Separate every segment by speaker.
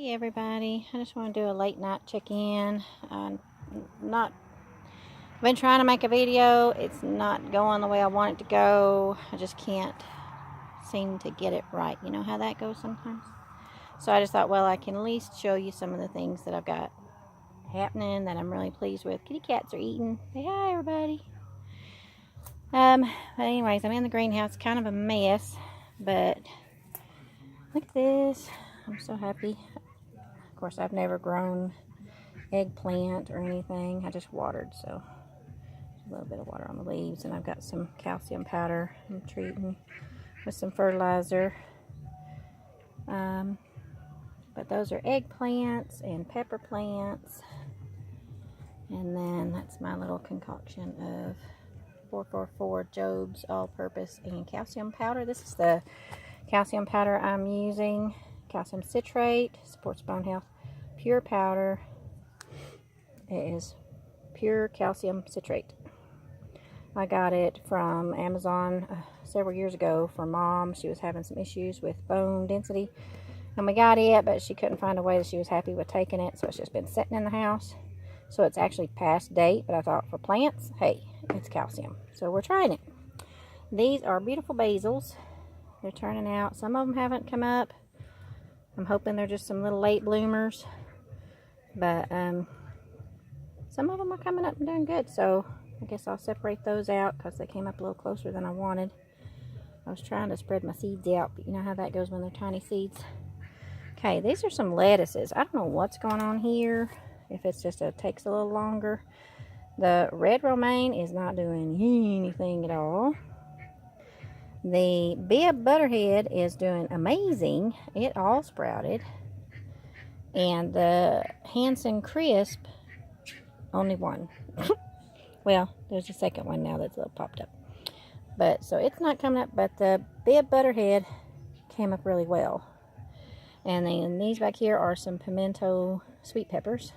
Speaker 1: Hey everybody, I just want to do a late night check-in. I've been trying to make a video. It's not going the way I want it to go. I just can't seem to get it right. You know how that goes sometimes? So I just thought, well, I can at least show you some of the things that I've got happening that I'm really pleased with. Kitty cats are eating. Say hi everybody. But anyways, I'm in the greenhouse, kind of a mess, but look at this. I'm so happy. Of course, I've never grown eggplant or anything. I just watered, so a little bit of water on the leaves, and I've got some calcium powder I'm treating with some fertilizer. But those are eggplants and pepper plants, and then that's my little concoction of 444 Job's all-purpose and calcium powder. This is the calcium powder I'm using. Calcium citrate, supports bone health. Pure powder. It is pure calcium citrate. I got it from Amazon several years ago for Mom. She was having some issues with bone density, and we got it, but she couldn't find a way that she was happy with taking it, so it's just been sitting in the house. So it's actually past date, but I thought for plants, hey, it's calcium, so we're trying it. These are beautiful basils. They're turning out. Some of them haven't come up. I'm hoping they're just some little late bloomers, but some of them are coming up and doing good, so I guess I'll separate those out because they came up a little closer than I wanted. I was trying to spread my seeds out, but you know how that goes when they're tiny seeds. Okay, these are some lettuces. I don't know what's going on here, if it's just takes a little longer. The red romaine is not doing anything at all. The Bibb Butterhead is doing amazing. It all sprouted. And the Hanson Crisp, only one. Well, there's a second one now that's a little popped up. But so it's not coming up, but the Bibb Butterhead came up really well. And then these back here are some pimento sweet peppers.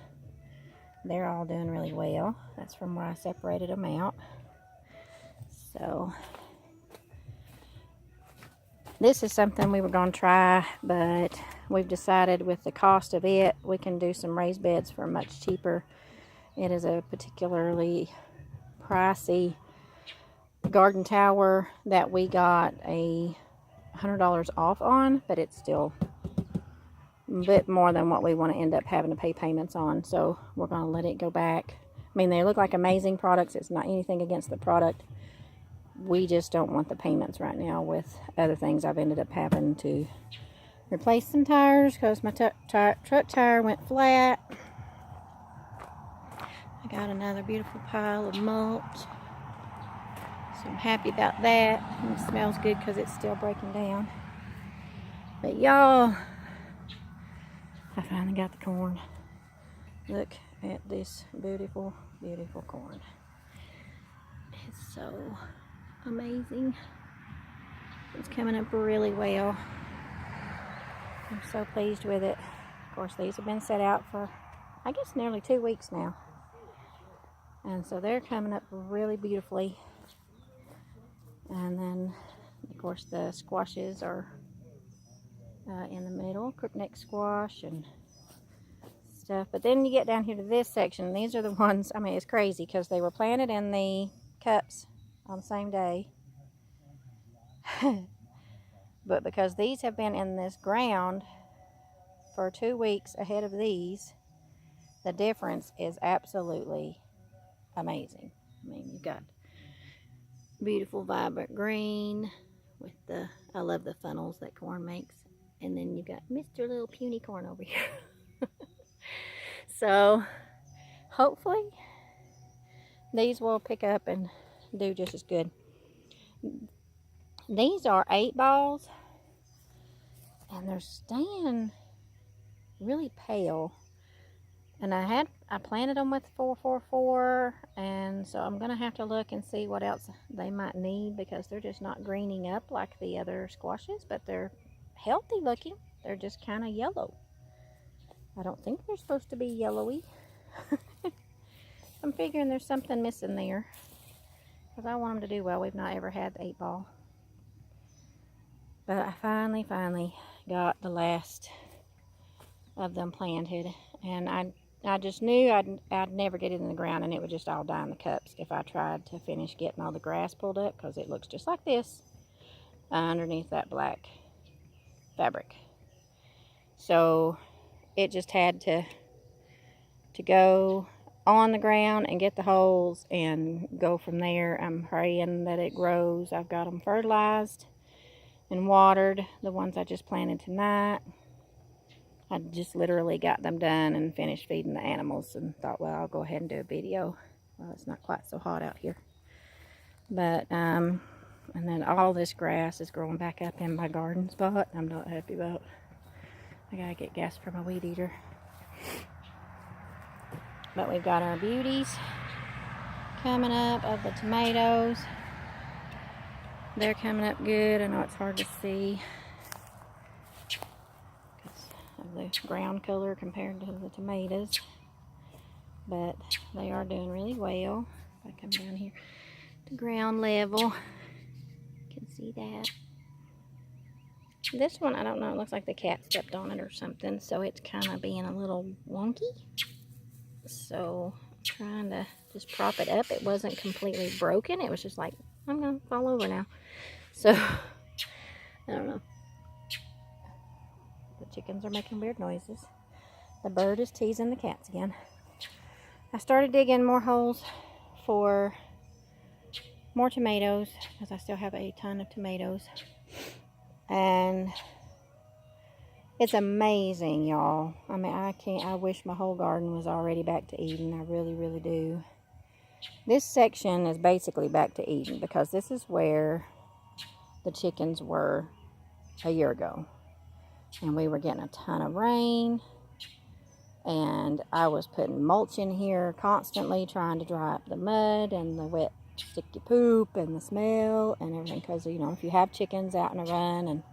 Speaker 1: They're all doing really well. That's from where I separated them out. So this is something we were going to try, but we've decided with the cost of it, we can do some raised beds for much cheaper. It is a particularly pricey garden tower that we got a $100 off on, but it's still a bit more than what we want to end up having to pay payments on, so we're going to let it go back. I mean, they look like amazing products. It's not anything against the product. We just don't want the payments right now with other things. I've ended up having to replace some tires because my truck tire went flat. I got another beautiful pile of mulch, so I'm happy about that. And it smells good because it's still breaking down. But y'all, I finally got the corn. Look at this beautiful, beautiful corn. It's so amazing. It's coming up really well. I'm so pleased with it. Of course, these have been set out for, I guess, nearly 2 weeks now. And so they're coming up really beautifully. And then, of course, the squashes are in the middle. Crookneck squash and stuff. But then you get down here to this section. These are the ones, I mean, it's crazy because they were planted in the cups on the same day. But because these have been in this ground for 2 weeks ahead of these, the difference is absolutely amazing. I mean, you've got beautiful vibrant green with the, I love the funnels that corn makes. And then you've got Mr. Little Puny Corn over here. So hopefully these will pick up and do just as good. These are 8 balls, and they're staying really pale. And I planted them with 444, and so I'm gonna have to look and see what else they might need because they're just not greening up like the other squashes, but they're healthy looking. They're just kind of yellow. I don't think they're supposed to be yellowy. I'm figuring there's something missing there because I want them to do well. We've not ever had the 8 ball. But I finally got the last of them planted, and I just knew I'd never get it in the ground, and it would just all die in the cups if I tried to finish getting all the grass pulled up, because it looks just like this underneath that black fabric. So it just had to go on the ground and get the holes and go from there. I'm praying that it grows. I've got them fertilized and watered, the ones I just planted tonight. I just literally got them done and finished feeding the animals and thought, well, I'll go ahead and do a video. Well, it's not quite so hot out here. But, and then all this grass is growing back up in my garden spot. I'm not happy about. I gotta get gas for my weed eater. But we've got our beauties coming up of the tomatoes. They're coming up good. I know it's hard to see because of the ground color compared to the tomatoes, but they are doing really well. If I come down here to ground level, you can see that. This one, I don't know, it looks like the cat stepped on it or something, so it's kind of being a little wonky. So I'm trying to just prop it up. It wasn't completely broken. It was just like, I'm gonna fall over now. So I don't know. The chickens are making weird noises. The bird is teasing the cats again. I started digging more holes for more tomatoes because I still have a ton of tomatoes. And it's amazing, y'all. I mean, I wish my whole garden was already back to Eden. I really, really do. This section is basically back to Eden because this is where the chickens were a year ago. And we were getting a ton of rain. And I was putting mulch in here constantly, trying to dry up the mud and the wet, sticky poop and the smell and everything. Because, you know, if you have chickens out in a run and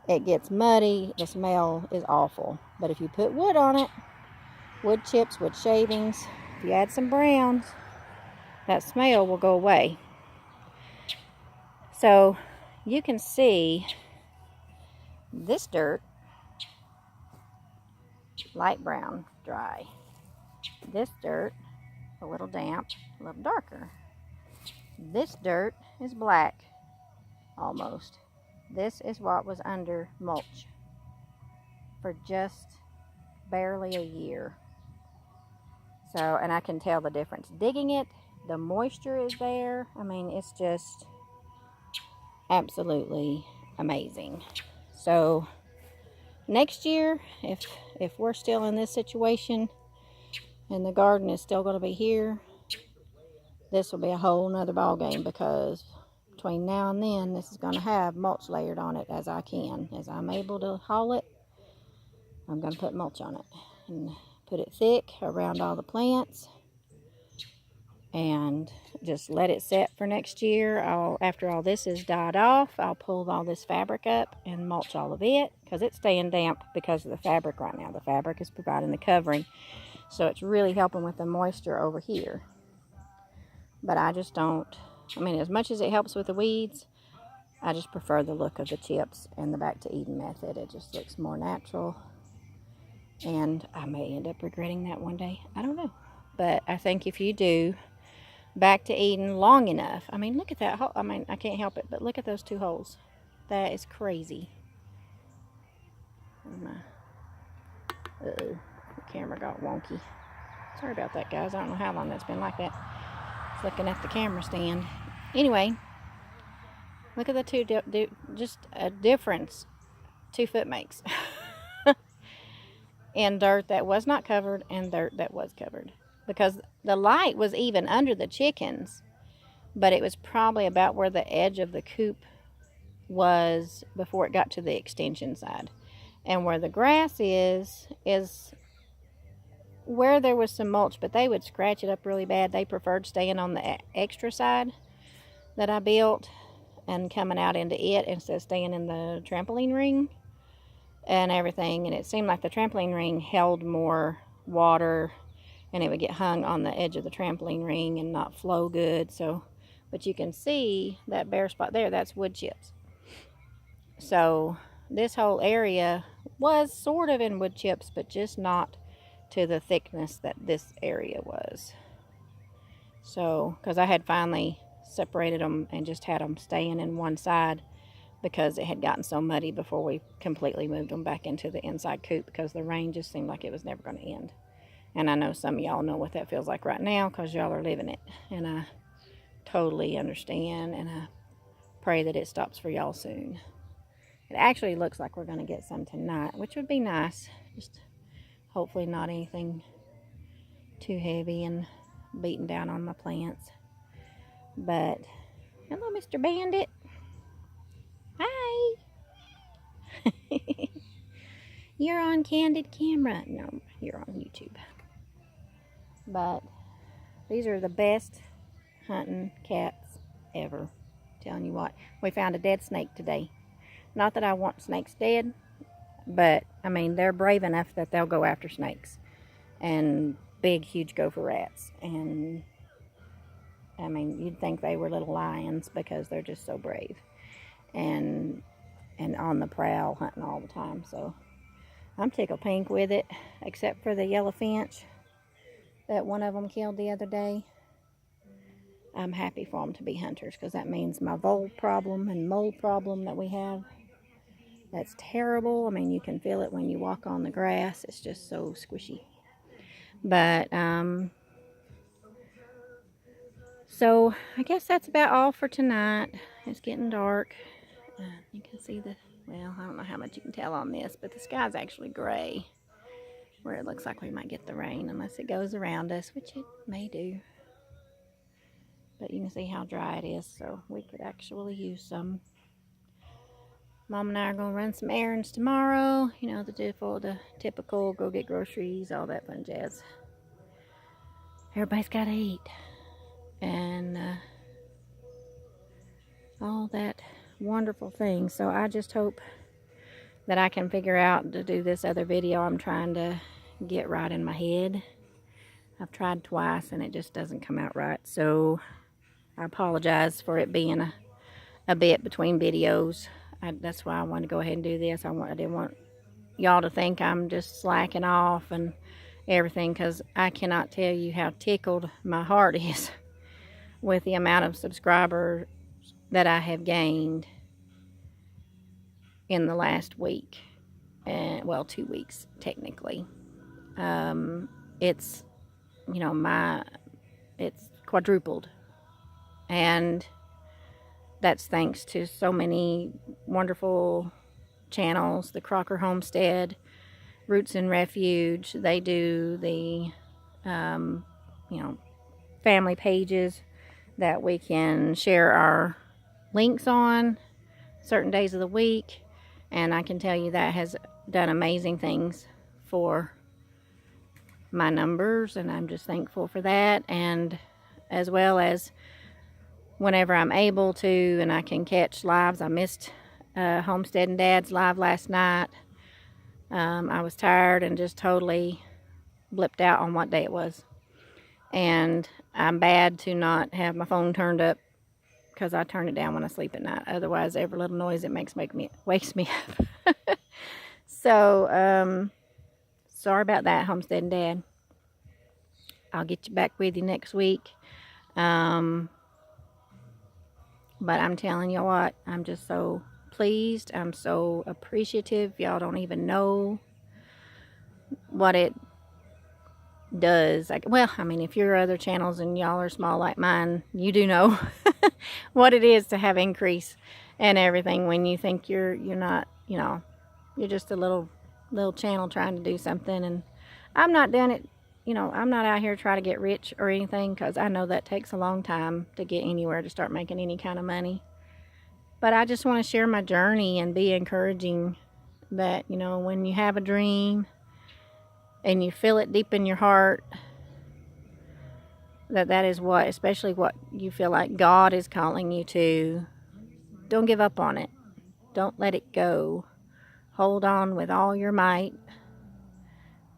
Speaker 1: it gets muddy, the smell is awful. But if you put wood on it, wood chips, wood shavings, if you add some browns, that smell will go away. So you can see this dirt, light brown, dry. This dirt, a little damp, a little darker. This dirt is black, almost. This is what was under mulch for just barely a year. So, and I can tell the difference. Digging it, the moisture is there. I mean, it's just absolutely amazing. So, next year, if we're still in this situation and the garden is still going to be here, this will be a whole nother ball game, because between now and then, this is going to have mulch layered on it as I can. As I'm able to haul it, I'm going to put mulch on it and put it thick around all the plants and just let it set for next year. After all this is died off, I'll pull all this fabric up and mulch all of it, because it's staying damp because of the fabric right now. The fabric is providing the covering, so it's really helping with the moisture over here. But I just don't, I mean, as much as it helps with the weeds, I just prefer the look of the chips and the Back to Eden method. It just looks more natural. And I may end up regretting that one day. I don't know. But I think if you do Back to Eden long enough, I mean, look at that hole. I mean, I can't help it, but look at those two holes. That is crazy. Uh-oh. The camera got wonky. Sorry about that, guys. I don't know how long that's been like that. It's looking at the camera stand. Anyway, look at the two, just a difference 2 foot makes. And dirt that was not covered and dirt that was covered. Because the light was even under the chickens, but it was probably about where the edge of the coop was before it got to the extension side. And where the grass is where there was some mulch, but they would scratch it up really bad. They preferred staying on the extra side that I built and coming out into it instead of staying in the trampoline ring and everything. And it seemed like the trampoline ring held more water and it would get hung on the edge of the trampoline ring and not flow good. So, but you can see that bare spot there, that's wood chips. So this whole area was sort of in wood chips, but just not to the thickness that this area was. So, because I had finally separated them and just had them staying in one side because it had gotten so muddy before we completely moved them back into the inside coop, because the rain just seemed like it was never going to end. And I know some of y'all know what that feels like right now because y'all are living it. And I totally understand, and I pray that it stops for y'all soon. It actually looks like we're going to get some tonight, which would be nice. Just hopefully not anything too heavy and beating down on my plants. But hello, Mr. Bandit. Hi. You're on candid camera. No, you're on YouTube. But these are the best hunting cats ever. I'm telling you what, we found a dead snake today. Not that I want snakes dead, but I mean, they're brave enough that they'll go after snakes and big, huge gopher rats. And I mean, you'd think they were little lions because they're just so brave and on the prowl, hunting all the time. So I'm tickled pink with it, except for the yellow finch that one of them killed the other day. I'm happy for them to be hunters, because that means my vole problem and mold problem that we have, that's terrible. I mean, you can feel it when you walk on the grass. It's just so squishy. But so I guess that's about all for tonight. It's getting dark. You can see well, I don't know how much you can tell on this, but the sky's actually gray, where it looks like we might get the rain unless it goes around us, which it may do. But you can see how dry it is, so we could actually use some. Mom and I are going to run some errands tomorrow. You know, the typical go get groceries, all that fun jazz. Everybody's got to eat. And all that wonderful thing. So I just hope that I can figure out to do this other video I'm trying to get right in my head. I've tried twice and it just doesn't come out right. So I apologize for it being a bit between videos. That's why I wanted to go ahead and do this. I didn't want y'all to think I'm just slacking off and everything, because I cannot tell you how tickled my heart is with the amount of subscribers that I have gained in the last week. And well, 2 weeks technically. It's, you know, it's quadrupled. And that's thanks to so many wonderful channels. The Crocker Homestead, Roots and Refuge. They do the, you know, family pages that we can share our links on certain days of the week. And I can tell you that has done amazing things for my numbers, and I'm just thankful for that. And as well as whenever I'm able to and I can catch lives. I missed Homestead and Dad's live last night. I was tired and just totally blipped out on what day it was. And I'm bad to not have my phone turned up, because I turn it down when I sleep at night. Otherwise, every little noise it makes wakes me up. So, sorry about that, Homestead and Dad. I'll get you back with you next week. But I'm telling you what, I'm just so pleased. I'm so appreciative. Y'all don't even know what it does. Well, I mean, if you're other channels and y'all are small like mine, you do know what it is to have increase and everything when you think you're not, you know, you're just a little channel trying to do something. And I'm not doing it, you know, I'm not out here trying to get rich or anything, because I know that takes a long time to get anywhere, to start making any kind of money. But I just want to share my journey and be encouraging that, you know, when you have a dream and you feel it deep in your heart, that is what, especially what you feel like God is calling you to, don't give up on it. Don't let it go. Hold on with all your might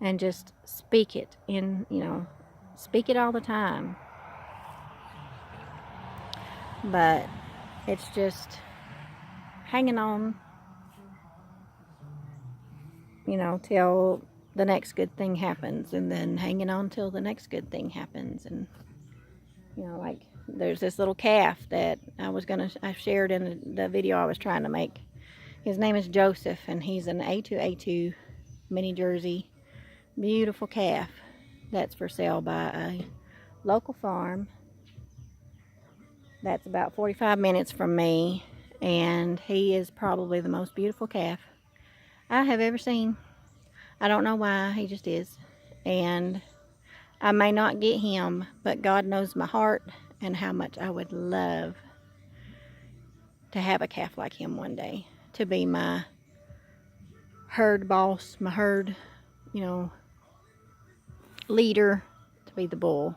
Speaker 1: and just speak it in, you know, speak it all the time. But it's just hanging on. you know, till the next good thing happens, and then hanging on till the next good thing happens. And, you know, like there's this little calf that I shared in the video I was trying to make. His name is Joseph, and he's an A2 mini Jersey, beautiful calf that's for sale by a local farm that's about 45 minutes from me, and he is probably the most beautiful calf I have ever seen. I don't know why, he just is. And I may not get him, but God knows my heart and how much I would love to have a calf like him one day, to be my herd boss, my herd, you know, leader, to be the bull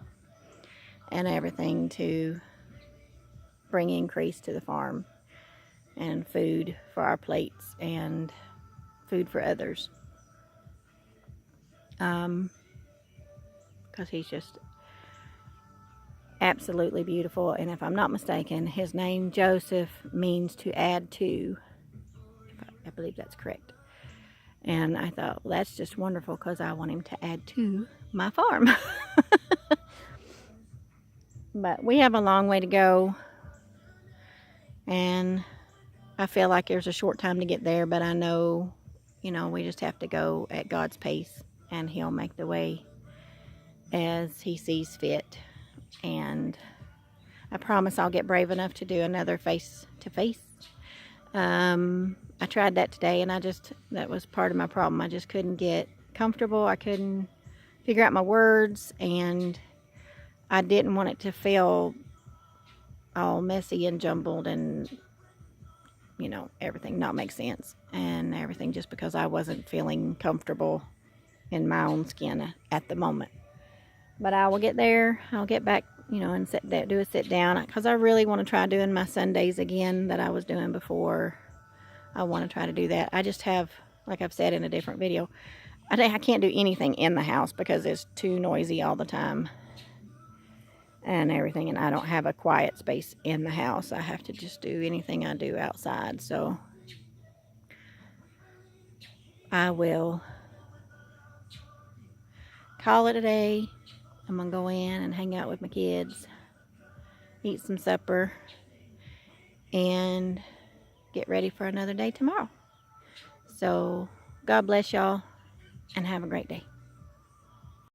Speaker 1: and everything, to bring increase to the farm and food for our plates and food for others. Because he's just absolutely beautiful. And if I'm not mistaken, his name Joseph means to add to. I believe that's correct. And I thought, well, that's just wonderful, because I want him to add to my farm. But we have a long way to go, and I feel like there's a short time to get there, but I know, you know, we just have to go at God's pace, and He'll make the way as He sees fit. And I promise I'll get brave enough to do another face-to-face. I tried that today, and that was part of my problem. I just couldn't get comfortable. I couldn't figure out my words, and I didn't want it to feel all messy and jumbled and, you know, everything not make sense and everything, just because I wasn't feeling comfortable in my own skin at the moment. But I will get there. I'll get back, you know, and do a sit down, because I really want to try doing my Sundays again that I was doing before. I want to try to do that. I just have, like I've said in a different video, I can't do anything in the house because it's too noisy all the time and everything, and I don't have a quiet space in the house. I have to just do anything I do outside. So I will call it a day. I'm gonna go in and hang out with my kids, eat some supper, and get ready for another day tomorrow. So God bless y'all, and have a great day.